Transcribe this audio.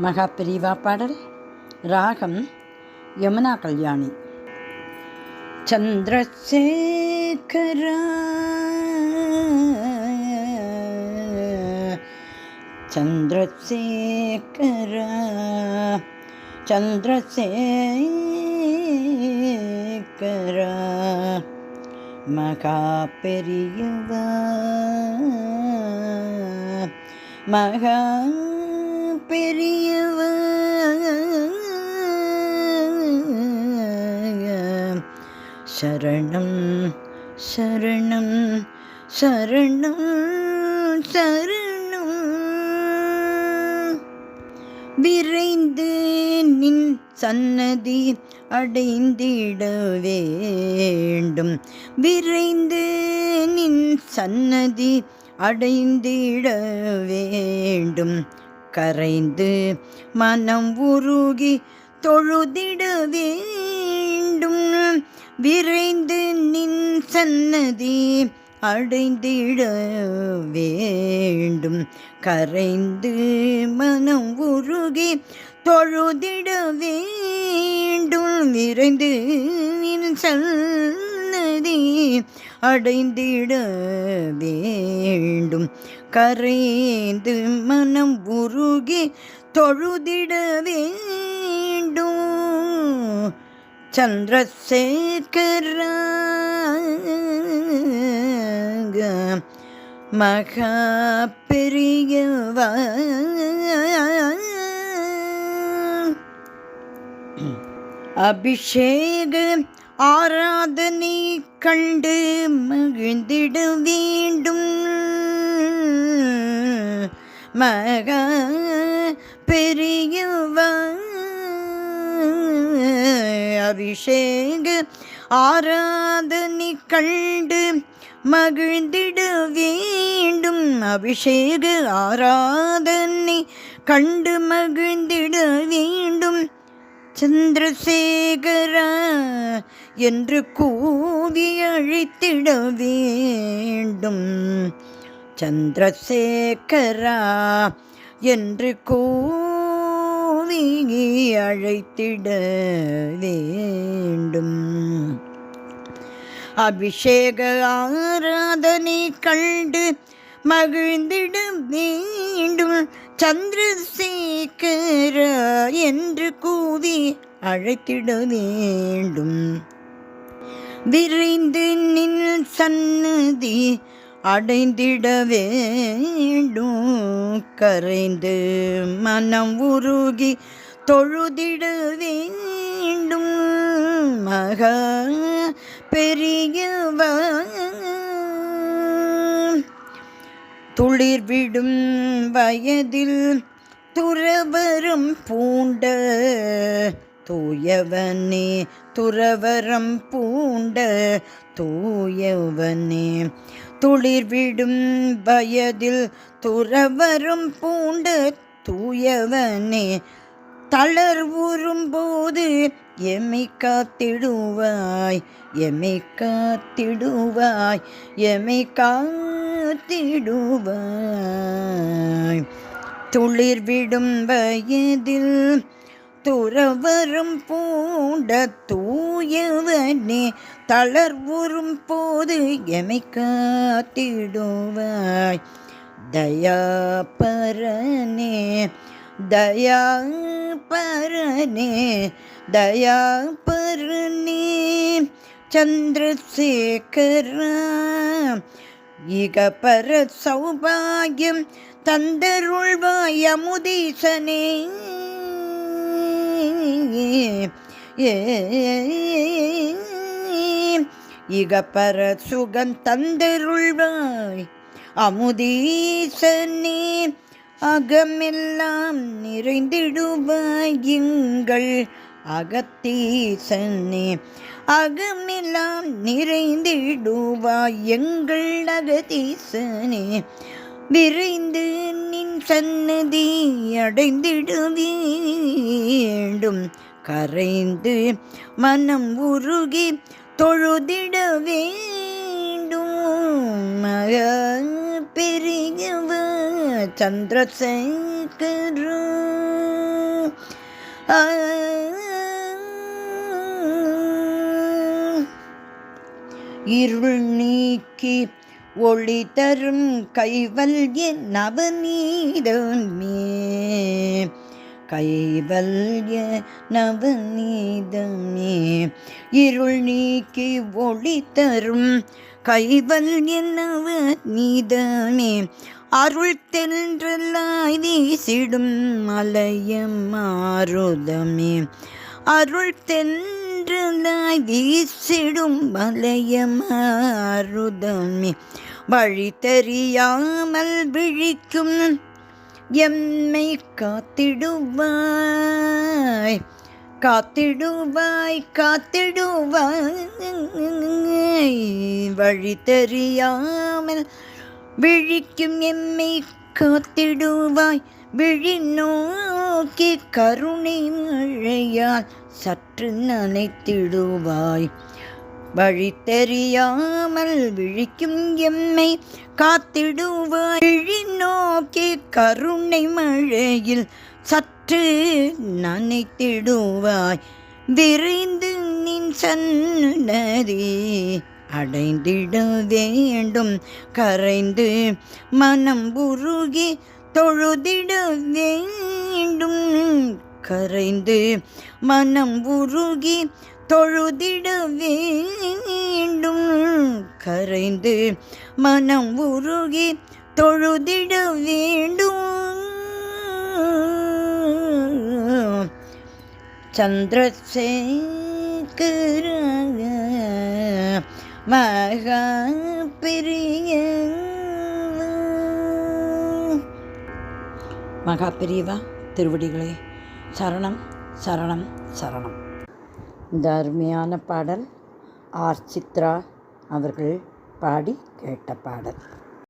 மகாபிரிவா பாடல். ராகம் யமுனா கல்யாணி. சந்திரசேகரா சந்திரசேகரா சந்திரசேகரா மகா பெரியவா மகா பெரியவா சரணம் சரணம் சரணம் சரணம். விரைந்து நின் சன்னதி அடைந்திட வேண்டும், விரைந்து நின் சன்னதி அடைந்திட வேண்டும். கரைந்து மனம் உருகி தொழுதிட வேண்டும், விரைந்து நின் சன்னதி அடைந்திட வேண்டும். கரைந்து மனம் உருகி தொழுதிட வேண்டும், விரைந்து நின் சன்னதி அடைந்திட வேண்டும். கரைந்து மனம் உருகி தொழுதிட வேண்டும். சந்திரசேகரா மகா பெரியவா அபிஷேக ஆராதனை கண்டு மகிழ்ந்திட வேண்டும். மகா பெரியவா அபிஷேக ஆராதனை கண்டு மகிழ்ந்திட வேண்டும். அபிஷேக ஆராதனை கண்டு மகிழ்ந்திட வேண்டும். சந்திரசேகரா என்று கூவி அழைத்திட வேண்டும். சந்திரசேகரா என்று கூவி அழைத்திட வேண்டும். அபிஷேக ஆராதனை கண்டு மகிழ்ந்திட வேண்டும். சந்திரசேகரா என்று கூவி அழைத்திட வேண்டும். விரைந்து நின் சன்னதி அடைந்திட வேண்டும். கரைந்து மனம் உருகி தொழுதிட வேண்டும். மகா பெரியவா துளிர்விடும் வயதில் துறவரம் பூண்ட தூயவனே, துறவரம் பூண்ட தூயவனே. துளிர்விடும் வயதில் துறவரம் பூண்ட தூயவனே. தளர்வுறும் போது எமை காத்திடுவாய், எமை காத்திடுவாய், எமை காத்திடுவாய். துளிர்விடும் வயதில் துறவரும் பூண்ட தூயவனே. தளர்வுறும் போது எமை காத்திடுவாய். தயாபரனே, தயாபரனே, தயாபரனே. சந்திரசேகரா இகபர சௌபாகியம் தந்தருள்வாய் அமுதீசனே. இகபர சுகம் தந்தருள்வாய் அமுதீசனே. அகமெல்லாம் நிறைந்திடுவாய் எங்கள் அகத்தீசனே. அகமெல்லாம் நிறைந்திடுவாய் எங்கள் அகத்தீசனே. விரைந்து நின் சன்னதி அடைந்திட வேண்டும். கரைந்து மனம் உருகி தொழுதிட வேண்டும். மகா பெரியவ சந்திரசேகரா. ஆ இருள் நீக்கி ஒளி தரும் கைவல்ய நவநீதமே கைவல்ய நவநீதமே இருள் நீக்கி ஒளி தரும் கைவல்ய நவநீதமே அருள் தென்றலாய் வீசிடும் மலையம் மாருதமே அருள் தென்றலாய் வீசிடும் மலையமாருதமே வழி தெரியாமல் விழிக்கும் எம்மை காத்திடுவாய் காத்திடுவாய் காத்திடுவாய் வழி தெரியாமல் விழிக்கும் எம்மை காத்திடுவாய் விழி நோக்கி கருணை மழையால் சற்று நனைத்திடுவாய் வழி தெரியாமல் விழிக்கும் எம்மை காத்திடுவாய் விழி நோக்கி கருணை மழையில் சற்று நனைத்திடுவாய் விரைந்து நின் சன்னதி அடைந்திட வேண்டும் கரைந்து மனம் உருகி தொழுதிட வேண்டும் கரைந்து மனம் உருகி தொழுதிட வேண்டும் கரைந்து மனம் உருகி தொழுதிட வேண்டும் சந்திரசேகர மகாபிரிவா திருவடிகளே சரணம் சரணம் சரணம். இந்த அருமையான பாடல் ஆர் சித்ரா அவர்கள் பாடி கேட்ட பாடல்.